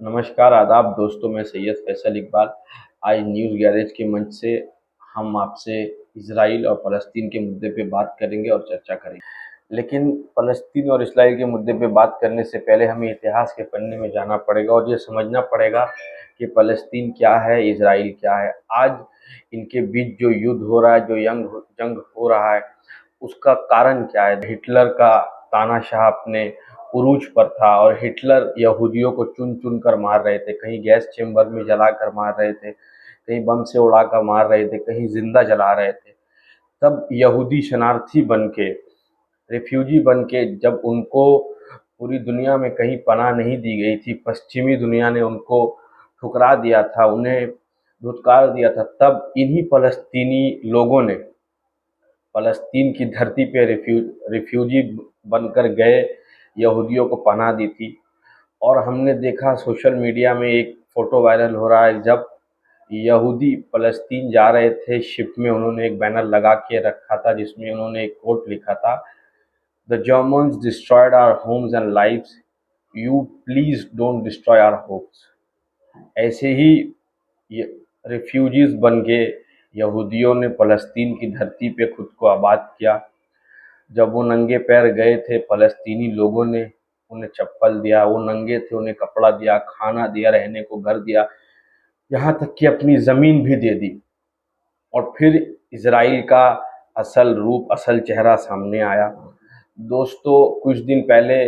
नमस्कार, आदाब दोस्तों, मैं सैयद फैसल इकबाल। आज न्यूज़ गैरेज के मंच से हम आपसे इज़राइल और फ़लस्तीन के मुद्दे पे बात करेंगे और चर्चा करेंगे। लेकिन फ़लस्तीन और इज़राइल के मुद्दे पे बात करने से पहले हमें इतिहास के पन्ने में जाना पड़ेगा और ये समझना पड़ेगा कि फ़लस्तीन क्या है, इज़राइल क्या है। आज इनके बीच जो युद्ध हो रहा है, जो जंग हो रहा है, उसका कारण क्या है? हिटलर का तानाशाह अपने उरूज पर था और हिटलर यहूदियों को चुन-चुन कर मार रहे थे। कहीं गैस चेंबर में जलाकर मार रहे थे, कहीं बम से उड़ाकर मार रहे थे, कहीं जिंदा जला रहे थे। तब यहूदी शरणार्थी बन के, रिफ्यूजी बन के जब उनको पूरी दुनिया में कहीं पनाह नहीं दी गई थी, पश्चिमी दुनिया ने उनको ठुकरा दिया था, उन्हें धुतकार दिया था, तब इन्हीं फ़लस्तीनी लोगों ने फ़लस्तीन की धरती पे रिफ्यूजी बनकर गए यहूदियों को पनाह दी थी। और हमने देखा सोशल मीडिया में एक फ़ोटो वायरल हो रहा है, जब यहूदी फ़लस्तीन जा रहे थे शिप में, उन्होंने एक बैनर लगा के रखा था जिसमें उन्होंने एक कोट लिखा था, the Germans destroyed our homes and lives, you please don't destroy our hopes. ऐसे ही ये रिफ्यूजीज बन के यहूदियों ने फ़लस्तीन की धरती पे खुद को आबाद किया। जब वो नंगे पैर गए थे, फ़लस्तीनी लोगों ने उन्हें चप्पल दिया, वो नंगे थे उन्हें कपड़ा दिया, खाना दिया, रहने को घर दिया, यहाँ तक कि अपनी ज़मीन भी दे दी। और फिर इज़राइल का असल रूप, असल चेहरा सामने आया। दोस्तों, कुछ दिन पहले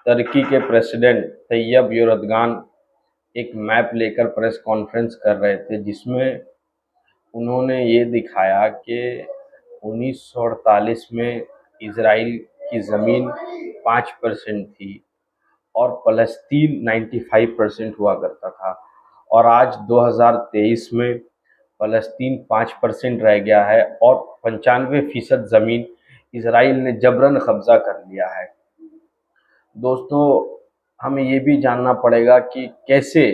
तुर्की के प्रेसिडेंट तैयब एर्दोगान एक मैप लेकर प्रेस कॉन्फ्रेंस कर रहे थे, जिसमें उन्होंने ये दिखाया कि 1948 में इज़राइल की ज़मीन 5% थी और फ़लस्तीन 95% हुआ करता था, और आज 2023 में फ़लस्तीन 5% रह गया है और 95% ज़मीन इज़राइल ने जबरन कब्ज़ा कर लिया है। दोस्तों, हमें ये भी जानना पड़ेगा कि कैसे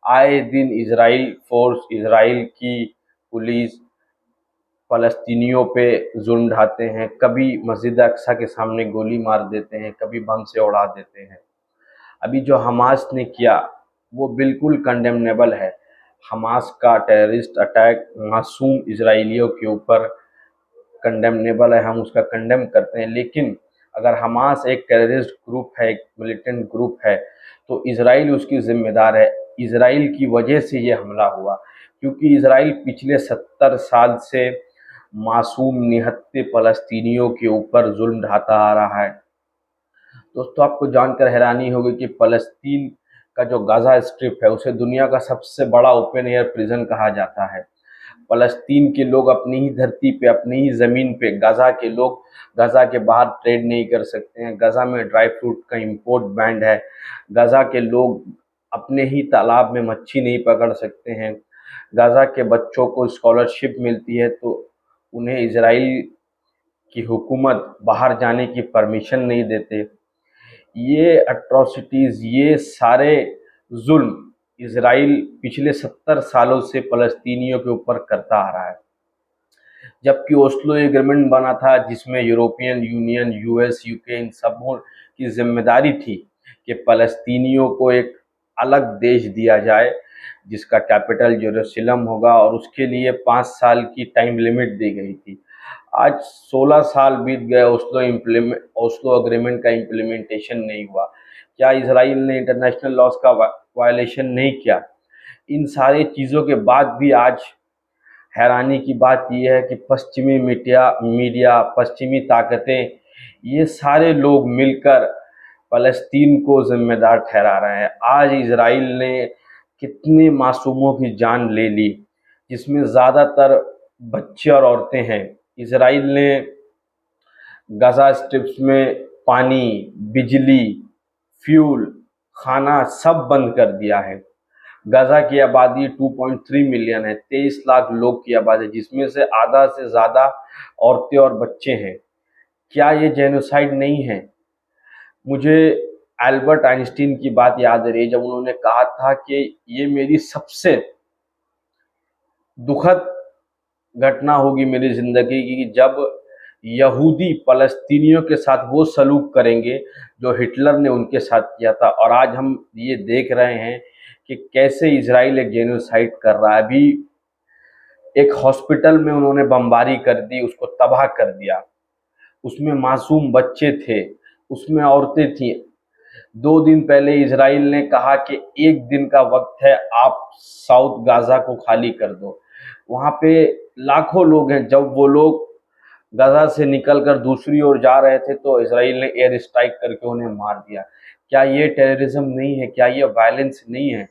आए दिन इज़राइल फ़ोर्स, इज़राइल की पुलिस फ़लस्तीनियों पे जुल्म ढाते हैं। कभी मस्जिद अक्सा के सामने गोली मार देते हैं, कभी बम से उड़ा देते हैं। अभी जो हमास ने किया वो बिल्कुल कंडेमनेबल है। हमास का टेररिस्ट अटैक मासूम इजराइलियों के ऊपर कंडेमनेबल है, हम उसका कंडेम करते हैं। लेकिन अगर हमास एक टेररिस्ट ग्रुप है, एक मिलिटेंट ग्रुप है, तो इजराइल उसकी जिम्मेदार है। इजराइल की वजह से ये हमला हुआ, क्योंकि इजराइल पिछले 70 साल से मासूम निहत्थे फ़लस्तीनियों के ऊपर जुल्म ढाता आ रहा है। दोस्तों, आपको जानकर हैरानी होगी कि फ़लस्तीन का जो गाज़ा स्ट्रिप है उसे दुनिया का सबसे बड़ा ओपन एयर प्रिजन कहा जाता है। फ़लस्तीन के लोग अपनी ही धरती पे, अपनी ही ज़मीन पे, गाज़ा के लोग गाज़ा के बाहर ट्रेड नहीं कर सकते हैं। गाज़ा में ड्राई फ्रूट का इम्पोर्ट बैंड है। गाज़ा के लोग अपने ही तालाब में मच्छी नहीं पकड़ सकते हैं। गाज़ा के बच्चों को स्कॉलरशिप मिलती है तो उन्हें इजराइल की हुकूमत बाहर जाने की परमिशन नहीं देते। ये अट्रॉसिटीज़, ये सारे जुल्म इजराइल पिछले 70 सालों से फ़लस्तीनियों के ऊपर करता आ रहा है। जबकि ओस्लो एग्रीमेंट बना था जिसमें यूरोपियन यूनियन, यूएस, यूके इन सबों की जिम्मेदारी थी कि फ़लस्तीनियों को एक अलग देश दिया जाए जिसका कैपिटल जेरूसलम होगा, और उसके लिए 5 साल की टाइम लिमिट दी गई थी। आज 16 साल बीत गए, ओस्लो एग्रीमेंट का इम्प्लीमेंटेशन नहीं हुआ। क्या इसराइल ने इंटरनेशनल लॉज का वायलेशन नहीं किया? इन सारी चीज़ों के बाद भी आज हैरानी की बात यह है कि पश्चिमी मीडिया, पश्चिमी ताकतें, ये सारे लोग मिलकर फ़लस्तीन को ज़िम्मेदार ठहरा रहे हैं। आज इजराइल ने कितने मासूमों की जान ले ली, जिसमें ज़्यादातर बच्चे और औरतें हैं। इजराइल ने गाज़ा स्ट्रिप्स में पानी, बिजली, फ्यूल, खाना सब बंद कर दिया है। गाज़ा की आबादी 2.3 मिलियन है, 23 लाख लोग की आबादी, जिसमें से आधा से ज़्यादा औरतें और बच्चे हैं। क्या ये जेनोसाइड नहीं है? मुझे एल्बर्ट आइंस्टीन की बात याद आ रही है, जब उन्होंने कहा था कि ये मेरी सबसे दुखद घटना होगी मेरी ज़िंदगी की, जब यहूदी फलस्तीनियों के साथ वो सलूक करेंगे जो हिटलर ने उनके साथ किया था। और आज हम ये देख रहे हैं कि कैसे इजराइल एक जेनोसाइड कर रहा है। अभी एक हॉस्पिटल में उन्होंने बमबारी कर दी, उसको तबाह कर दिया। उसमें मासूम बच्चे थे, उसमें औरतें थीं। 2 दिन पहले इजराइल ने कहा कि 1 दिन का वक्त है, आप साउथ गाजा को खाली कर दो। वहाँ पे लाखों लोग हैं। जब वो लोग गाजा से निकलकर दूसरी ओर जा रहे थे तो इजराइल ने एयर स्ट्राइक करके उन्हें मार दिया। क्या ये टेररिज्म नहीं है? क्या ये वायलेंस नहीं है?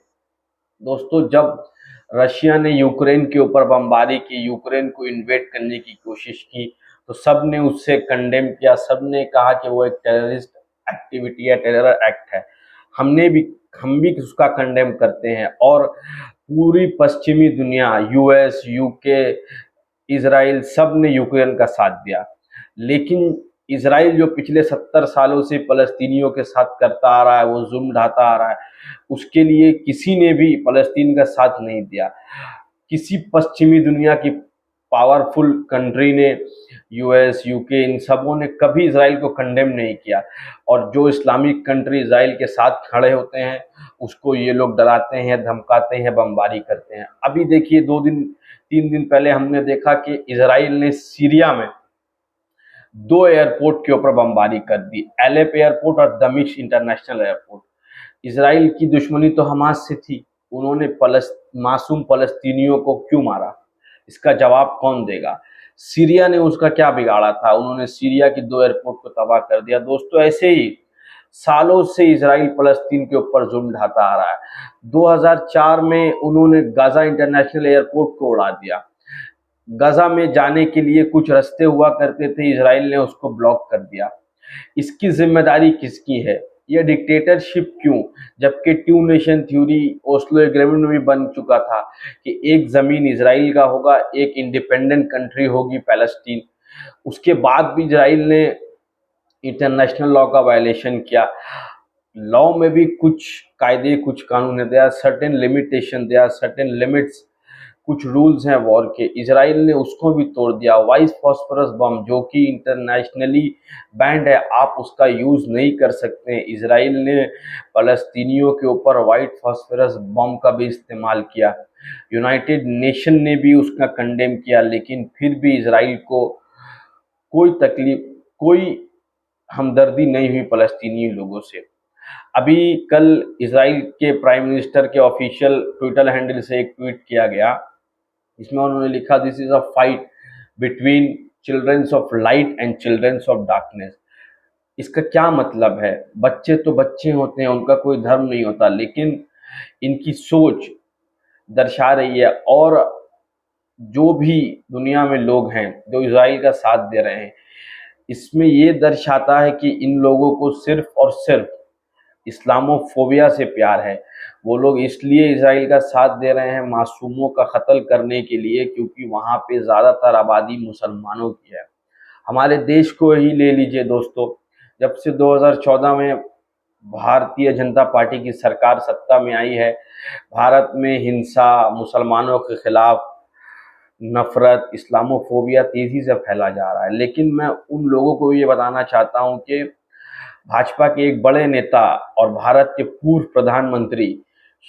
दोस्तों, जब रशिया ने यूक्रेन के ऊपर बमबारी की, यूक्रेन को इन्वेड करने की कोशिश की, तो सब ने उससे कंडेम किया। सब ने कहा कि वो एक टेररिस्ट एक्टिविटी है, टेरर एक्ट है। हम भी उसका कंडेम करते हैं। और पूरी पश्चिमी दुनिया, यूएस, यूके, इजराइल, सब ने यूक्रेन का साथ दिया। लेकिन इजराइल जो पिछले 70 सालों से फलस्तीनियों के साथ करता आ रहा है, वो जुल्म ढाता आ रहा है, उसके लिए किसी ने भी फलस्तीन का साथ नहीं दिया। किसी पश्चिमी दुनिया की पावरफुल कंट्री ने, यूएस, यूके, इन सबों ने कभी इजराइल को कंडेम नहीं किया। और जो इस्लामिक कंट्री इजराइल के साथ खड़े होते हैं, उसको ये लोग डराते हैं, धमकाते हैं, बमबारी करते हैं। अभी देखिए, 2 दिन 3 दिन पहले हमने देखा कि इजराइल ने सीरिया में 2 एयरपोर्ट के ऊपर बमबारी कर दी, एलेप एयरपोर्ट और दमिश्क इंटरनेशनल एयरपोर्ट। इजराइल की दुश्मनी तो हमास से थी, उन्होंने मासूम फलस्तीनियों को क्यों मारा? इसका जवाब कौन देगा? सीरिया ने उसका क्या बिगाड़ा था? उन्होंने सीरिया की 2 एयरपोर्ट को तबाह कर दिया। दोस्तों, ऐसे ही सालों से इजराइल फलस्तीन के ऊपर जुल्म ढाता आ रहा है। 2004 में उन्होंने गाजा इंटरनेशनल एयरपोर्ट को उड़ा दिया। गाजा में जाने के लिए कुछ रास्ते हुआ करते थे, इजराइल ने उसको ब्लॉक कर दिया। इसकी जिम्मेदारी किसकी है? यह डिक्टेटरशिप क्यों? जबकि two nation theory, Oslo agreement में भी बन चुका था कि एक जमीन इजराइल का होगा, एक इंडिपेंडेंट कंट्री होगी पैलेस्टीन। उसके बाद भी इजराइल ने इंटरनेशनल लॉ का वायलेशन किया। लॉ में भी कुछ कायदे, कुछ कानून है, there are certain limitation, there are certain limits, कुछ रूल्स हैं वॉर के। इजराइल ने उसको भी तोड़ दिया। वाइट फॉस्फोरस बम, जो कि इंटरनेशनली बैंड है, आप उसका यूज़ नहीं कर सकते। इजराइल ने फलस्तीनियों के ऊपर वाइट फॉस्फोरस बम का भी इस्तेमाल किया। यूनाइटेड नेशन ने भी उसका कंडेम किया, लेकिन फिर भी इजराइल को कोई तकलीफ, कोई हमदर्दी नहीं हुई फलस्तीनी लोगों से। अभी कल इजराइल के प्राइम मिनिस्टर के ऑफिशियल ट्विटर हैंडल से एक ट्वीट किया गया, इसमें उन्होंने लिखा, this is a fight between childrens of light and childrens of darkness. इसका क्या मतलब है? बच्चे तो बच्चे होते हैं, उनका कोई धर्म नहीं होता, लेकिन इनकी सोच दर्शा रही है। और जो भी दुनिया में लोग हैं जो इजराइल का साथ दे रहे हैं, इसमें ये दर्शाता है कि इन लोगों को सिर्फ और सिर्फ इस्लामोफोबिया से प्यार है। वो लोग इसलिए इजराइल का साथ दे रहे हैं मासूमों का कत्ल करने के लिए, क्योंकि वहाँ पे ज़्यादातर आबादी मुसलमानों की है। हमारे देश को ही ले लीजिए दोस्तों, जब से 2014 में भारतीय जनता पार्टी की सरकार सत्ता में आई है, भारत में हिंसा, मुसलमानों के खिलाफ नफरत, इस्लामोफोबिया तेज़ी से फैला जा रहा है। लेकिन मैं उन लोगों को ये बताना चाहता हूँ कि भाजपा के एक बड़े नेता और भारत के पूर्व प्रधानमंत्री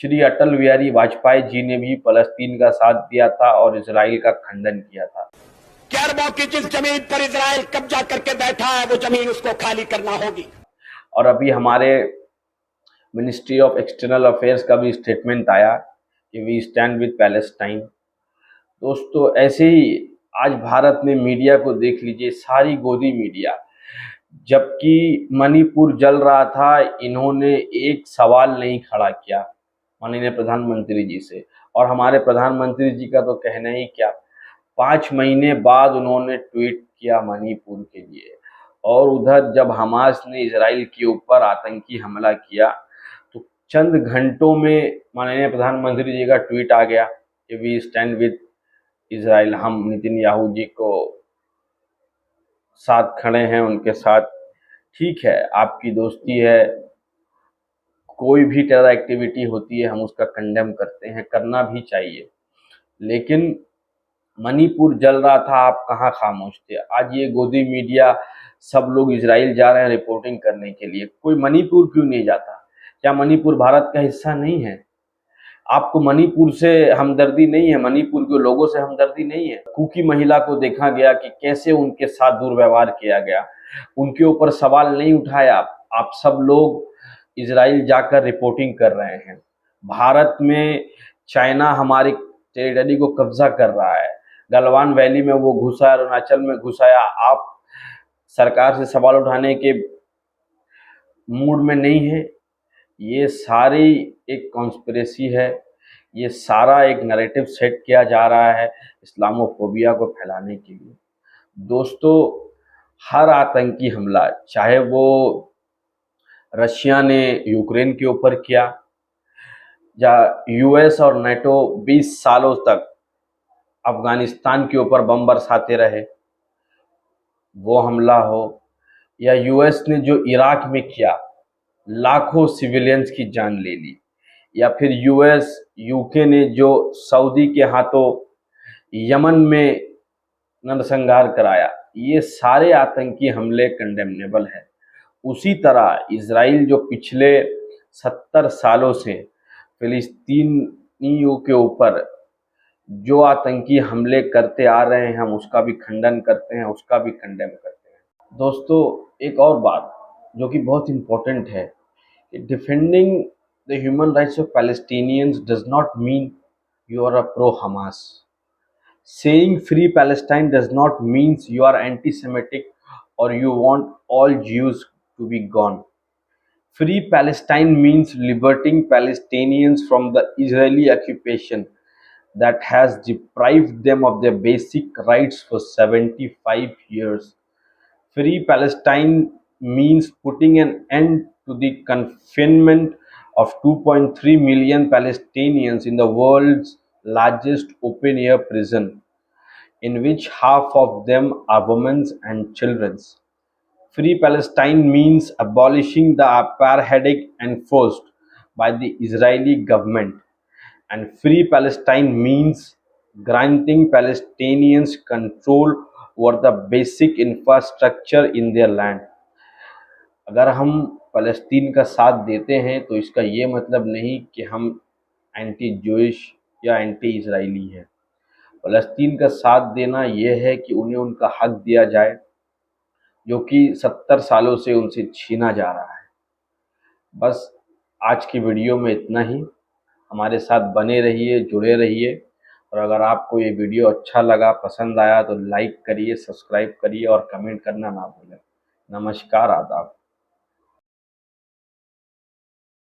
श्री अटल बिहारी वाजपेयी जी ने भी फलस्तीन का साथ दिया था और इजराइल का खंडन किया था। अरबों की जिस जमीन पर इजराइल कब्जा करके बैठा है, वो जमीन उसको खाली करना होगी। और अभी हमारे मिनिस्ट्री ऑफ एक्सटर्नल अफेयर्स का भी स्टेटमेंट आया कि वी स्टैंड विद पैलेस्टाइन। दोस्तों, ऐसे ही आज भारत में मीडिया को देख लीजिए, सारी गोदी मीडिया। जबकि मणिपुर जल रहा था, इन्होंने एक सवाल नहीं खड़ा किया माननीय प्रधानमंत्री जी से। और हमारे प्रधानमंत्री जी का तो कहना ही क्या, 5 महीने बाद उन्होंने ट्वीट किया मणिपुर के लिए। और उधर जब हमास ने इजराइल के ऊपर आतंकी हमला किया, तो चंद घंटों में माननीय प्रधानमंत्री जी का ट्वीट आ गया कि वी स्टैंड विद इजराइल, हम नेतन्याहू जी को साथ खड़े हैं, उनके साथ। ठीक है, आपकी दोस्ती है, कोई भी टेरर एक्टिविटी होती है हम उसका कंडेम करते हैं, करना भी चाहिए। लेकिन मणिपुर जल रहा था, आप कहाँ खामोश थे। आज ये गोदी मीडिया सब लोग इजराइल जा रहे हैं रिपोर्टिंग करने के लिए, कोई मणिपुर क्यों नहीं जाता? क्या मणिपुर भारत का हिस्सा नहीं है? आपको मणिपुर से हमदर्दी नहीं है? मणिपुर के लोगों से हमदर्दी नहीं है? कुकी महिला को देखा गया कि कैसे उनके साथ दुर्व्यवहार किया गया, उनके ऊपर सवाल नहीं उठाया। आप सब लोग इजराइल जाकर रिपोर्टिंग कर रहे हैं। भारत में चाइना हमारी टेरिटरी को कब्जा कर रहा है, गलवान वैली में वो घुसा, अरुणाचल में घुसाया। आप सरकार से सवाल उठाने के मूड में नहीं है। ये सारी एक कॉन्स्पिरेसी है, ये सारा एक नैरेटिव सेट किया जा रहा है इस्लामोफोबिया को फैलाने के लिए। दोस्तों, हर आतंकी हमला, चाहे वो रशिया ने यूक्रेन के ऊपर किया, या यूएस और नेटो 20 सालों तक अफगानिस्तान के ऊपर बम बरसाते रहे, वो हमला हो, या यूएस ने जो इराक में किया, लाखों सिविलियंस की जान ले ली, या फिर यूएस यूके ने जो सऊदी के हाथों यमन में नरसंहार कराया, ये सारे आतंकी हमले कंडेमनेबल है। उसी तरह इजराइल जो पिछले 70 सालों से फिलिस्तीनियों के ऊपर जो आतंकी हमले करते आ रहे हैं, हम उसका भी खंडन करते हैं, उसका भी कंडेम करते हैं। दोस्तों, एक और बात जो कि बहुत इम्पोर्टेंट है, defending the human rights of Palestinians does not mean you are a pro-Hamas. Saying free Palestine does not mean you are anti-Semitic or you want all Jews to be gone. Free Palestine means liberating Palestinians from the Israeli occupation that has deprived them of their basic rights for 75 years. Free Palestine means putting an end to the confinement of 2.3 million Palestinians in the world's largest open-air prison, in which half of them are women and children. Free Palestine means abolishing the apartheid enforced by the Israeli government. And Free Palestine means granting Palestinians control over the basic infrastructure in their land. अगर हम फ़लस्तीन का साथ देते हैं तो इसका ये मतलब नहीं कि हम एंटी जूइश या एंटी इजराइली हैं। फ़लस्तीन का साथ देना ये है कि उन्हें उनका हक दिया जाए जो कि 70 सालों से उनसे छीना जा रहा है। बस आज की वीडियो में इतना ही। हमारे साथ बने रहिए, जुड़े रहिए, और अगर आपको ये वीडियो अच्छा लगा, पसंद आया तो लाइक करिए, सब्सक्राइब करिए और कमेंट करना ना भूलें। नमस्कार, आदाब।